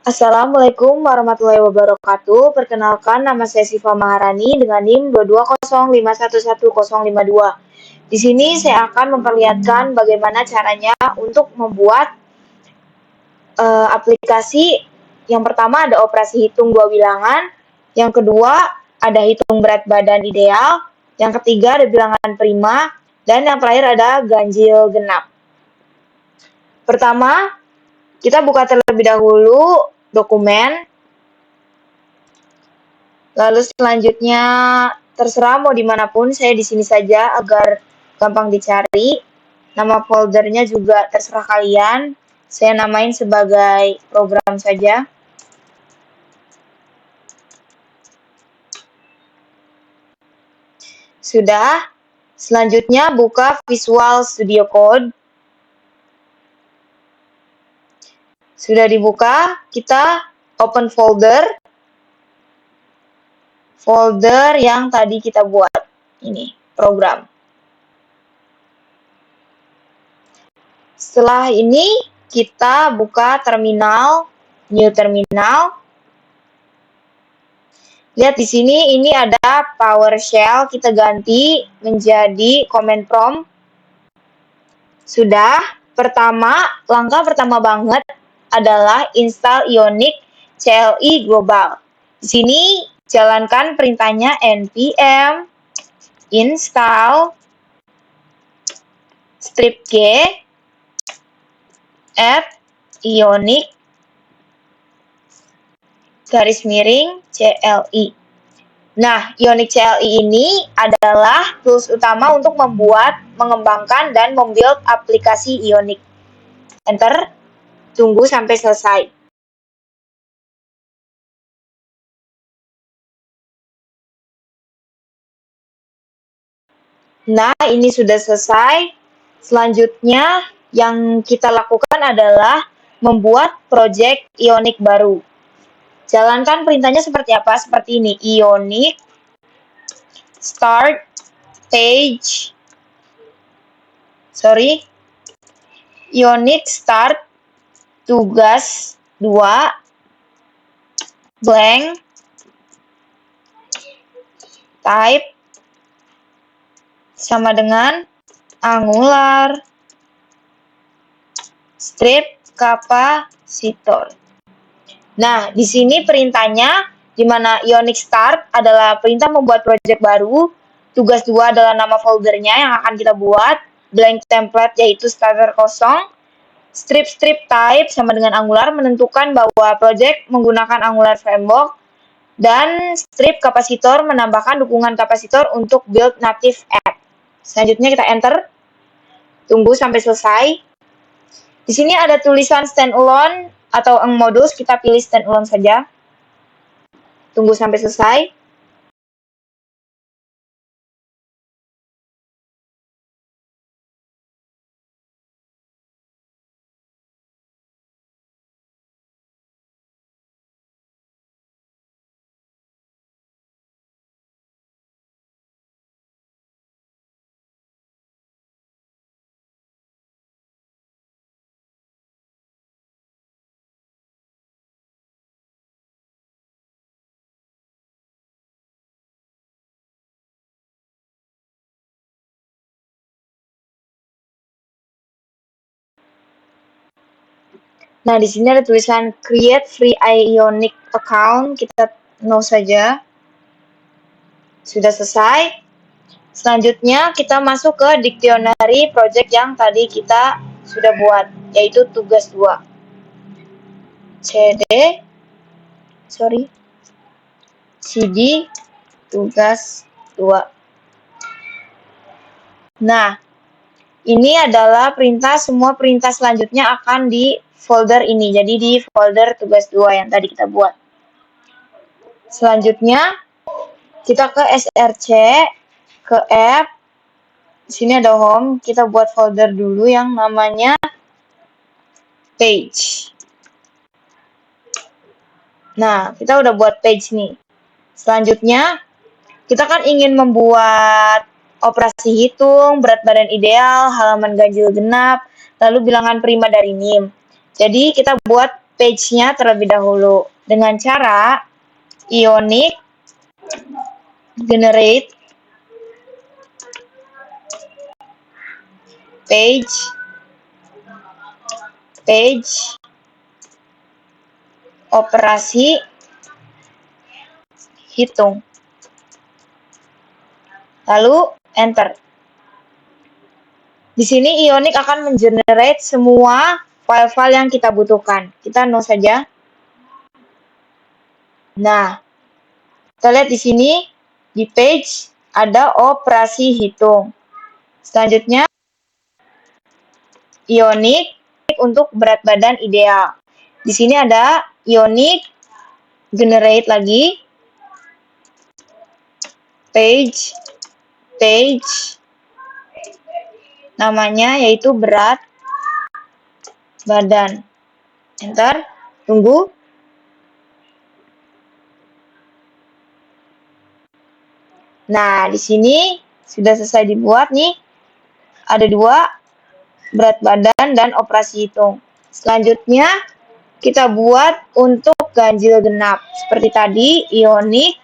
Assalamualaikum warahmatullahi wabarakatuh. Perkenalkan, nama saya Siva Maharani dengan NIM 220511052. Di sini saya akan memperlihatkan bagaimana caranya untuk membuat aplikasi. Yang pertama ada operasi hitung dua bilangan, yang kedua ada hitung berat badan ideal, yang ketiga ada bilangan prima, dan yang terakhir ada ganjil genap. Pertama, kita buka terlebih dahulu dokumen. Lalu selanjutnya terserah mau dimanapun, saya di sini saja agar gampang dicari. Nama foldernya juga terserah kalian. Saya namain sebagai program saja. Sudah. Selanjutnya buka Visual Studio Code. Sudah dibuka, kita open folder. Folder yang tadi kita buat. Ini, program. Setelah ini, kita buka terminal, new terminal. Lihat di sini, ini ada PowerShell, kita ganti menjadi command prompt. Sudah. Langkah pertama banget adalah install Ionic CLI Global. Di sini jalankan perintahnya npm install -g add Ionic _CLI. Nah, Ionic CLI ini adalah tools utama untuk mengembangkan dan membuild aplikasi Ionic. Enter, tunggu sampai selesai. Nah, ini sudah selesai. Selanjutnya, yang kita lakukan adalah membuat project Ionic baru. Jalankan perintahnya seperti apa? Seperti ini, Ionic start page, Ionic start tugas 2 blank type sama dengan Angular strip kapasitor. Nah, di sini perintahnya, di mana Ionic Start adalah perintah membuat project baru, tugas 2 adalah nama foldernya yang akan kita buat, blank template yaitu starter kosong, strip type sama dengan Angular menentukan bahwa project menggunakan Angular Framework, dan strip kapasitor menambahkan dukungan kapasitor untuk build native app. Selanjutnya kita enter, tunggu sampai selesai. Di sini ada tulisan standalone atau modus, kita pilih standalone saja. Tunggu sampai selesai. Nah, di sini ada tulisan create free Ionic account, kita no saja. Sudah selesai. Selanjutnya kita masuk ke dictionary project yang tadi kita sudah buat, yaitu tugas 2. cd tugas 2. Nah, ini adalah semua perintah selanjutnya akan di folder ini, jadi di folder tugas 2 yang tadi kita buat. Selanjutnya, kita ke src, ke app, di sini ada home, kita buat folder dulu yang namanya page. Nah, kita udah buat page nih. Selanjutnya, kita kan ingin membuat operasi hitung, berat badan ideal, halaman ganjil genap, lalu bilangan prima dari NIM. Jadi kita buat page-nya terlebih dahulu dengan cara Ionic generate page operasi hitung. Lalu enter. Di sini Ionic akan mengenerate semua file-file yang kita butuhkan. Kita no saja. Nah, kita lihat di sini di page ada operasi hitung. Selanjutnya Ionic untuk berat badan ideal. Di sini ada Ionic generate lagi page namanya yaitu berat badan. Enter, tunggu. Nah, di sini sudah selesai dibuat nih. Ada dua, berat badan dan operasi hitung. Selanjutnya kita buat untuk ganjil genap. Seperti tadi, Ionic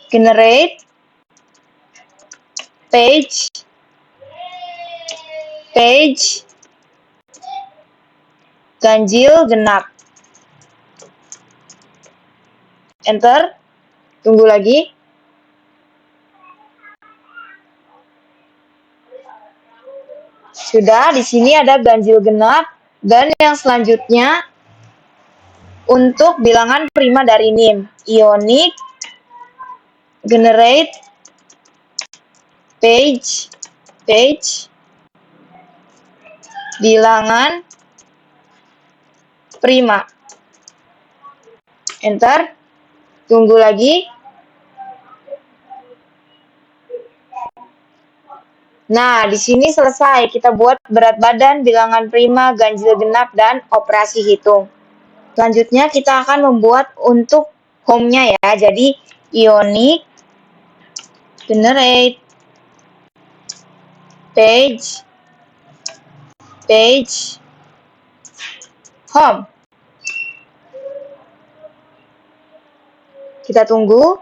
generate page ganjil genap. Enter, tunggu lagi. Sudah, di sini ada ganjil genap dan yang selanjutnya untuk bilangan prima dari NIM, Ionic generate page bilangan prima. Enter, tunggu lagi. Nah, di sini selesai. Kita buat berat badan, bilangan prima, ganjil genap, dan operasi hitung. Selanjutnya kita akan membuat untuk home-nya ya. Jadi, Ionic generate page home. Kita tunggu.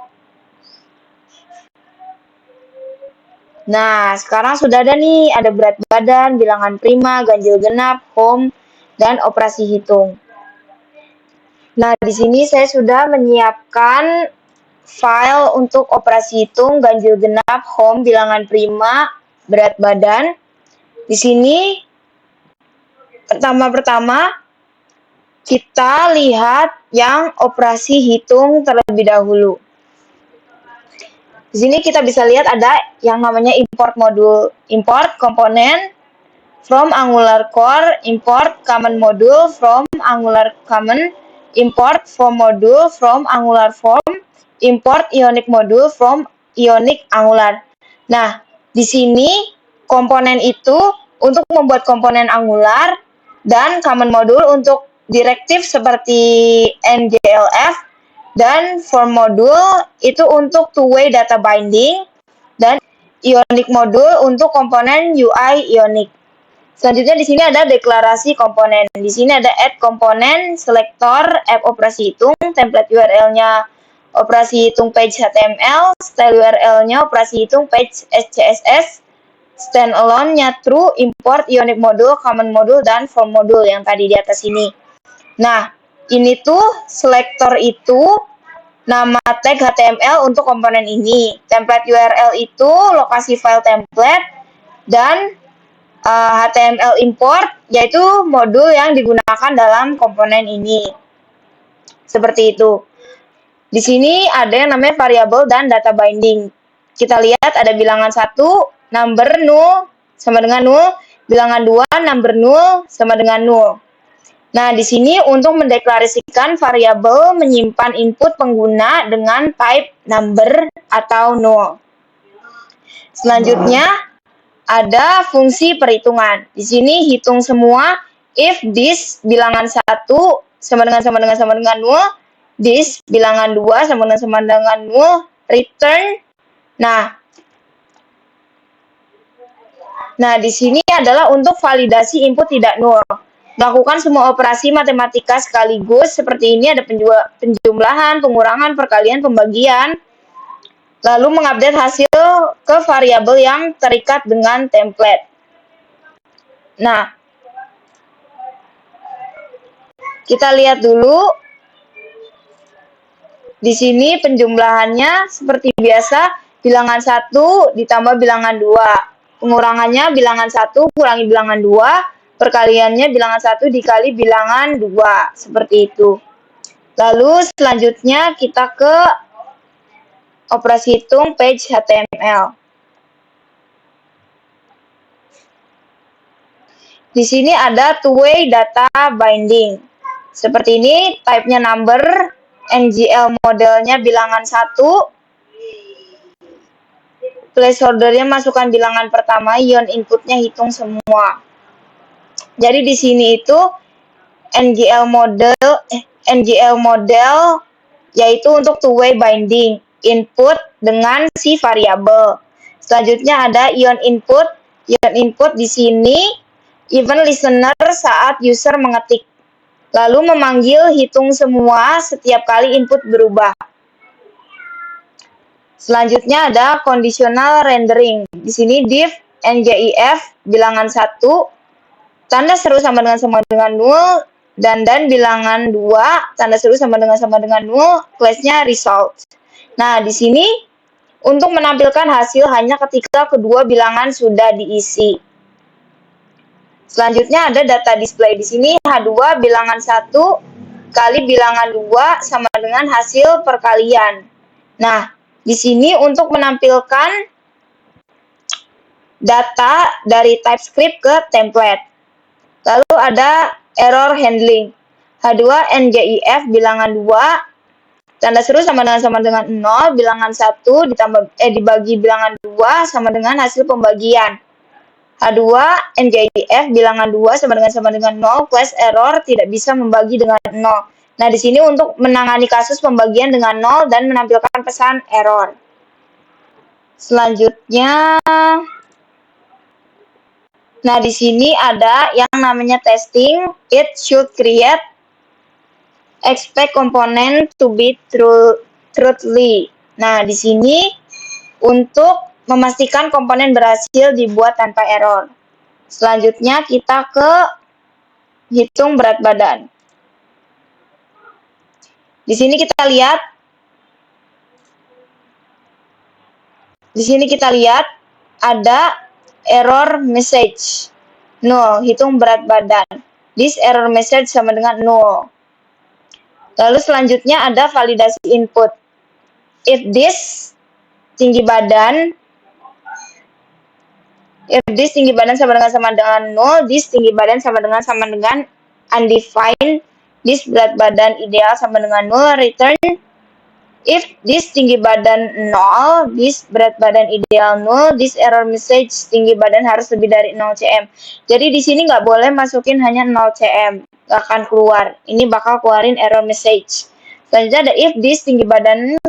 Nah, sekarang sudah ada nih, ada berat badan, bilangan prima, ganjil genap, home, dan operasi hitung. Nah, di sini saya sudah menyiapkan file untuk operasi hitung, ganjil genap, home, bilangan prima, berat badan. Di sini, pertama-tama, kita lihat yang operasi hitung terlebih dahulu. Di sini kita bisa lihat ada yang namanya import modul, import komponen from Angular Core, import common module from Angular Common, import form module from Angular Form, import Ionic module from Ionic Angular. Nah, di sini komponen itu untuk membuat komponen Angular dan common module untuk direktif seperti NGLF, dan form module itu untuk two-way data binding, dan Ionic module untuk komponen UI Ionic. Selanjutnya di sini ada deklarasi komponen. Di sini ada add komponen, selector, app operasi hitung, template URL-nya operasi hitung page HTML, style URL-nya operasi hitung page SCSS, standalone-nya true, import Ionic module, common module, dan form module yang tadi di atas ini. Nah, ini tuh selector itu nama tag HTML untuk komponen ini. Template URL itu lokasi file template, dan HTML import yaitu modul yang digunakan dalam komponen ini. Seperti itu. Di sini ada yang namanya variabel dan data binding. Kita lihat ada bilangan 1, number 0 sama dengan 0, bilangan 2, number 0 sama dengan 0. Nah, di sini untuk mendeklarasikan variabel menyimpan input pengguna dengan type number atau 0. Selanjutnya ada fungsi perhitungan. Di sini hitung semua if this bilangan 1 sama dengan 0, this bilangan 2 sama dengan 0, return. Nah, di sini adalah untuk validasi input tidak 0. Lakukan semua operasi matematika sekaligus. Seperti ini ada penjumlahan, pengurangan, perkalian, pembagian. Lalu mengupdate hasil ke variabel yang terikat dengan template. Nah, kita lihat dulu. Di sini penjumlahannya seperti biasa, bilangan 1 ditambah bilangan 2. Pengurangannya bilangan 1 kurangi bilangan 2, perkaliannya bilangan 1 dikali bilangan 2, seperti itu. Lalu selanjutnya kita ke operasi hitung page HTML. Di sini ada two-way data binding. Seperti ini, type-nya number, NGL modelnya bilangan 1, placeholder-nya masukkan bilangan pertama, ion input-nya hitung semua. Jadi di sini itu NGL model yaitu untuk two-way binding, input dengan si variabel. Selanjutnya ada ion input. Ion input di sini event listener saat user mengetik. Lalu memanggil hitung semua setiap kali input berubah. Selanjutnya ada conditional rendering. Di sini div njif bilangan 1, tanda seru sama dengan 0, dan bilangan 2, tanda seru sama dengan 0, class-nya result. Nah, di sini untuk menampilkan hasil hanya ketika kedua bilangan sudah diisi. Selanjutnya ada data display. Di sini H2 bilangan 1 kali bilangan 2 sama dengan hasil perkalian. Nah, di sini untuk menampilkan data dari TypeScript ke template. Lalu ada error handling. H2 NJIF bilangan 2, tanda seru sama dengan 0, bilangan 1 dibagi bilangan 2 sama dengan hasil pembagian. H2 NJIF bilangan 2 sama dengan 0, class error tidak bisa membagi dengan 0. Nah, di sini untuk menangani kasus pembagian dengan 0 dan menampilkan pesan error. Selanjutnya, nah di sini ada yang namanya testing. It should create expect component to be truthfully. Nah, di sini untuk memastikan komponen berhasil dibuat tanpa error. Selanjutnya kita ke hitung berat badan. Di sini kita lihat ada error message 0, hitung berat badan. This error message sama dengan 0. Lalu selanjutnya ada validasi input. If this tinggi badan sama dengan 0, this tinggi badan sama dengan undefined, this berat badan ideal sama dengan 0, return. If this tinggi badan 0, this berat badan ideal 0, this error message tinggi badan harus lebih dari 0 cm. Jadi di sini nggak boleh masukin hanya 0 cm, nggak akan keluar. Ini bakal keluarin error message. Selanjutnya ada if this tinggi badan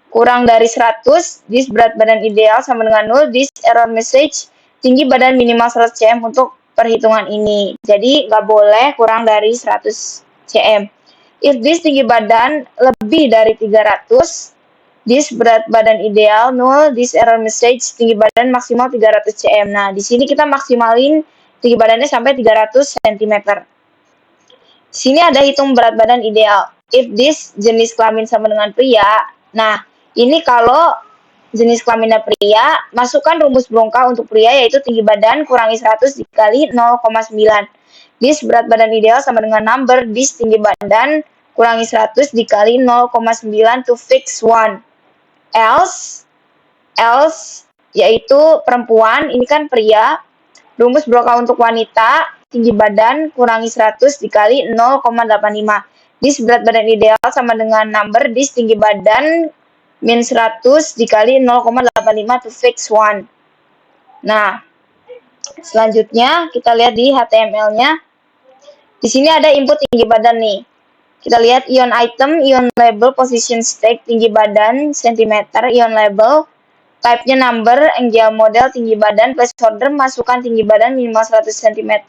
kurang dari 100, this berat badan ideal sama dengan 0, this error message tinggi badan minimal 100 cm untuk perhitungan ini. Jadi nggak boleh kurang dari 100 cm. If this tinggi badan lebih dari 300, this berat badan ideal 0, this error message tinggi badan maksimal 300 cm. Nah, di sini kita maksimalin tinggi badannya sampai 300 cm. Di sini ada hitung berat badan ideal. If this jenis kelamin sama dengan pria. Nah, ini kalau jenis kelaminnya pria, masukkan rumus Bronca untuk pria yaitu tinggi badan kurangi 100 dikali 0,9. This berat badan ideal sama dengan number, this tinggi badan kurangi 100 dikali 0,9 to fix 1. Else yaitu perempuan, ini kan pria. Rumus Bronca untuk wanita, tinggi badan kurangi 100 dikali 0,85. This berat badan ideal sama dengan number, this tinggi badan min 100 dikali 0,85 to fix 1. Nah, selanjutnya kita lihat di HTML-nya. Di sini ada input tinggi badan nih. Kita lihat ion item, ion label, position state, tinggi badan, cm, ion label, type-nya number, NGL model, tinggi badan, placeholder, masukkan tinggi badan minimal 100 cm,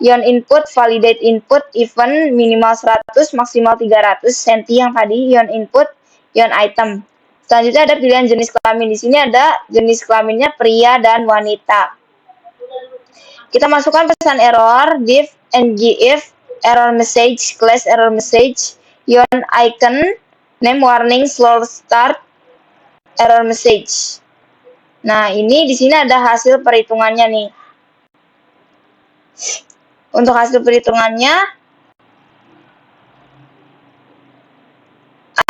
ion input, validate input, even minimal 100, maksimal 300 cm yang tadi, ion input, ion item. Selanjutnya ada pilihan jenis kelamin. Di sini ada jenis kelaminnya pria dan wanita. Kita masukkan pesan error, div, ngif, error message, class error message, ion icon, name warning, slow start, error message. Nah, ini di sini ada hasil perhitungannya nih. Untuk hasil perhitungannya,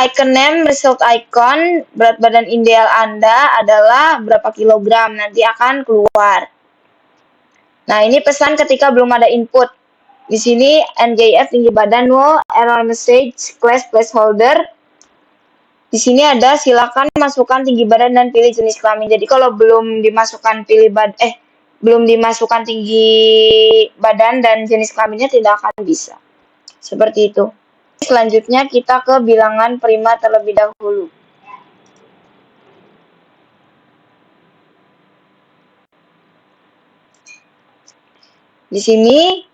icon name, result icon, berat badan ideal Anda adalah berapa kilogram, nanti akan keluar. Nah, ini pesan ketika belum ada input. Di sini NGF tinggi badan, no, error message, class placeholder. Di sini ada silakan masukkan tinggi badan dan pilih jenis kelamin. Jadi kalau belum dimasukkan belum dimasukkan tinggi badan dan jenis kelaminnya tidak akan bisa. Seperti itu. Selanjutnya kita ke bilangan prima terlebih dahulu. Di sini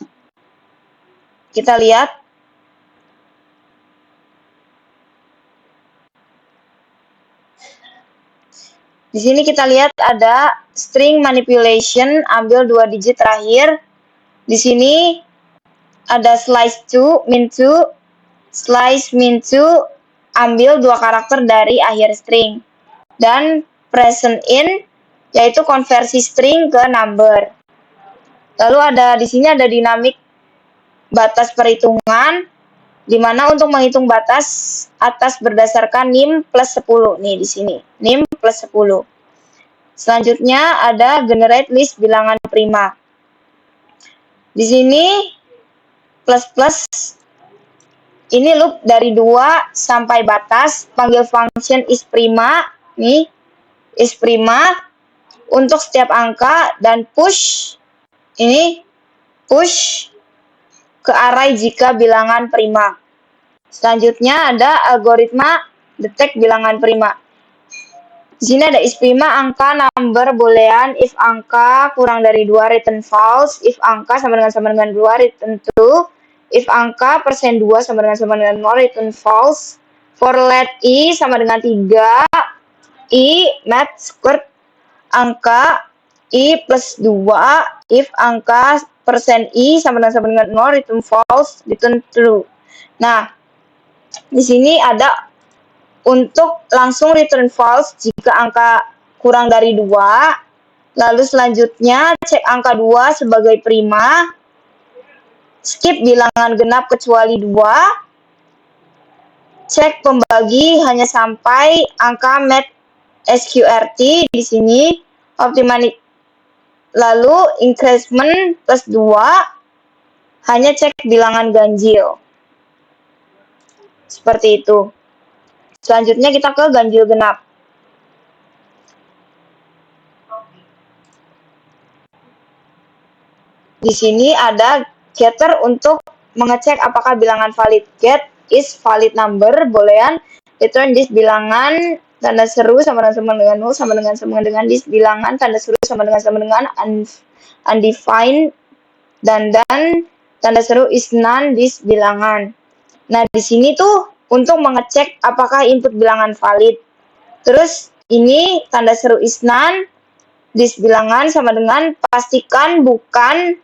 kita lihat ada string manipulation, ambil 2 digit terakhir. Di sini ada slice to, min to, slice min to, ambil 2 karakter dari akhir string. Dan present in, yaitu konversi string ke number. Lalu di sini ada dinamik batas perhitungan, di mana untuk menghitung batas atas berdasarkan NIM plus 10. Nih di sini, NIM plus 10. Selanjutnya ada generate list bilangan prima. Di sini plus ini loop dari 2 sampai batas, panggil function is prima, nih is prima untuk setiap angka, dan push ke array jika bilangan prima. Selanjutnya ada algoritma detect bilangan prima. Di sini ada is prima, angka number boolean, if angka kurang dari 2 return false, if angka sama dengan 2 return true, if angka %2 sama dengan 0 return false, for let i sama dengan 3, i match squared angka i plus 2, if angka %i sama dengan 0 return false, return true. Nah, di sini ada untuk langsung return false jika angka kurang dari 2. Lalu selanjutnya cek angka 2 sebagai prima, skip bilangan genap kecuali 2, cek pembagi hanya sampai angka match sqrt di sini, optimally. Lalu increment plus 2, hanya cek bilangan ganjil. Seperti itu. Selanjutnya kita ke ganjil genap. Di sini ada getter untuk mengecek apakah bilangan valid. Get is valid number, boolean, return this bilangan tanda seru sama dengan 0 sama dengan this bilangan tanda seru sama dengan undefined, dan tanda seru is none this bilangan. Nah, di sini tuh untuk mengecek apakah input bilangan valid. Terus ini tanda seru is none, this bilangan sama dengan pastikan bukan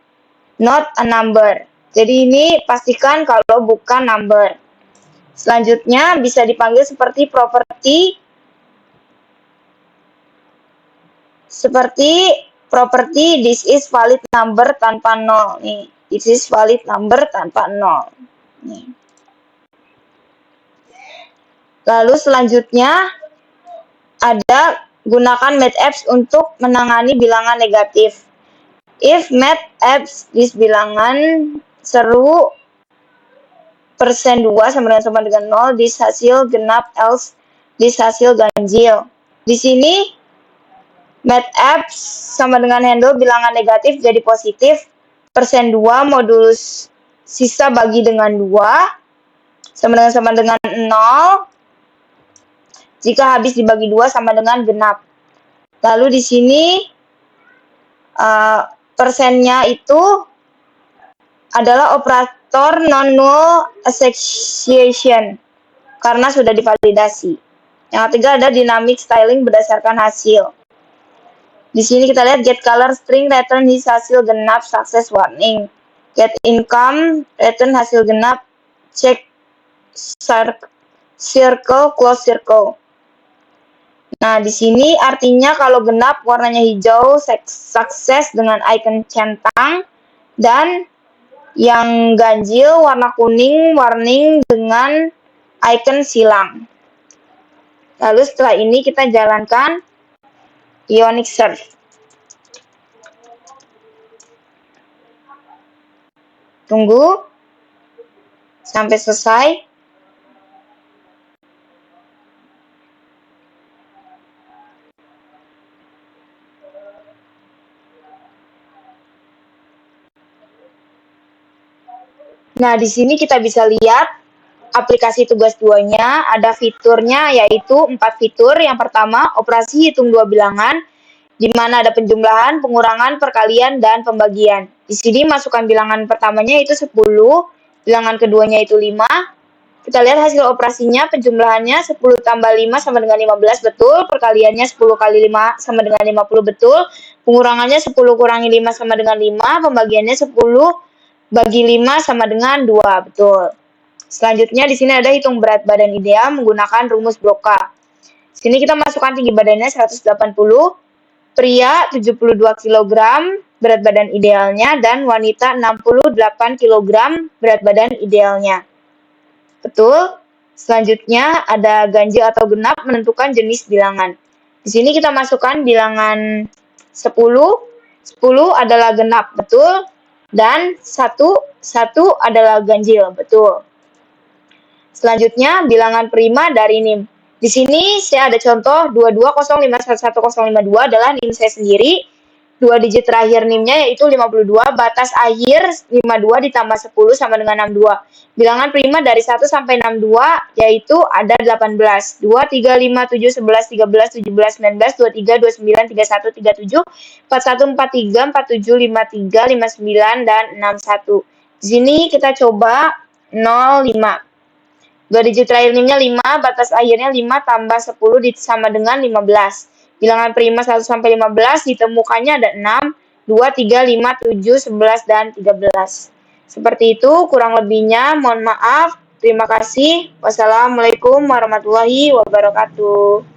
not a number. Jadi ini pastikan kalau bukan number. Selanjutnya bisa dipanggil seperti property. This is valid number tanpa 0. Nih, this is valid number tanpa 0. Nih. Lalu selanjutnya ada gunakan mathapps untuk menangani bilangan negatif. If mathapps this bilangan seru %2 sama dengan 0, this hasil genap, else this hasil ganjil. Di sini mathapps sama dengan handle bilangan negatif jadi positif, %2 modulus sisa bagi dengan 2 sama dengan 0. Jika habis dibagi 2 sama dengan genap. Lalu di sini persennya itu adalah operator non-null association karena sudah divalidasi. Yang ketiga ada dynamic styling berdasarkan hasil. Di sini kita lihat get color string return his hasil genap success warning. Get income return hasil genap check circle close circle. Nah, di sini artinya kalau genap warnanya hijau sukses dengan icon centang, dan yang ganjil warna kuning warning dengan icon silang. Lalu setelah ini kita jalankan Ionic Search. Tunggu sampai selesai. Nah, di sini kita bisa lihat aplikasi tugas 2-nya ada fiturnya yaitu 4 fitur. Yang pertama, operasi hitung dua bilangan, di mana ada penjumlahan, pengurangan, perkalian, dan pembagian. Di sini masukkan bilangan pertamanya itu 10, bilangan keduanya itu 5. Kita lihat hasil operasinya, penjumlahannya 10 tambah 5 sama dengan 15, betul. Perkaliannya 10 kali 5 sama dengan 50, betul. Pengurangannya 10 kurangi 5 sama dengan 5, pembagiannya 10 bagi 5 sama dengan 2, betul. Selanjutnya di sini ada hitung berat badan ideal menggunakan rumus Broca. Sini kita masukkan tinggi badannya 180, pria 72 kg berat badan idealnya, dan wanita 68 kg berat badan idealnya. Betul. Selanjutnya ada ganjil atau genap menentukan jenis bilangan. Di sini kita masukkan bilangan 10. 10 adalah genap, betul. Dan 1 adalah ganjil, betul. Selanjutnya bilangan prima dari NIM. Di sini saya ada contoh 2205111052 adalah NIM saya sendiri. 2 digit terakhir NIM-nya yaitu 52, batas akhir 52 ditambah 10 sama dengan 62. Bilangan prima dari 1 sampai 62 yaitu ada 18. 2, 3, 5, 7, 11, 13, 17, 19, 23, 29, 31, 37, 41, 43, 47, 53, 59, dan 61. Di sini kita coba 05. 2 digit terakhir NIM-nya 5, batas akhirnya 5 tambah 10 sama dengan 15. Bilangan prima 1 sampai 15 ditemukannya ada 6, 2, 3, 5, 7, 11, dan 13. Seperti itu kurang lebihnya, mohon maaf. Terima kasih. Wassalamualaikum warahmatullahi wabarakatuh.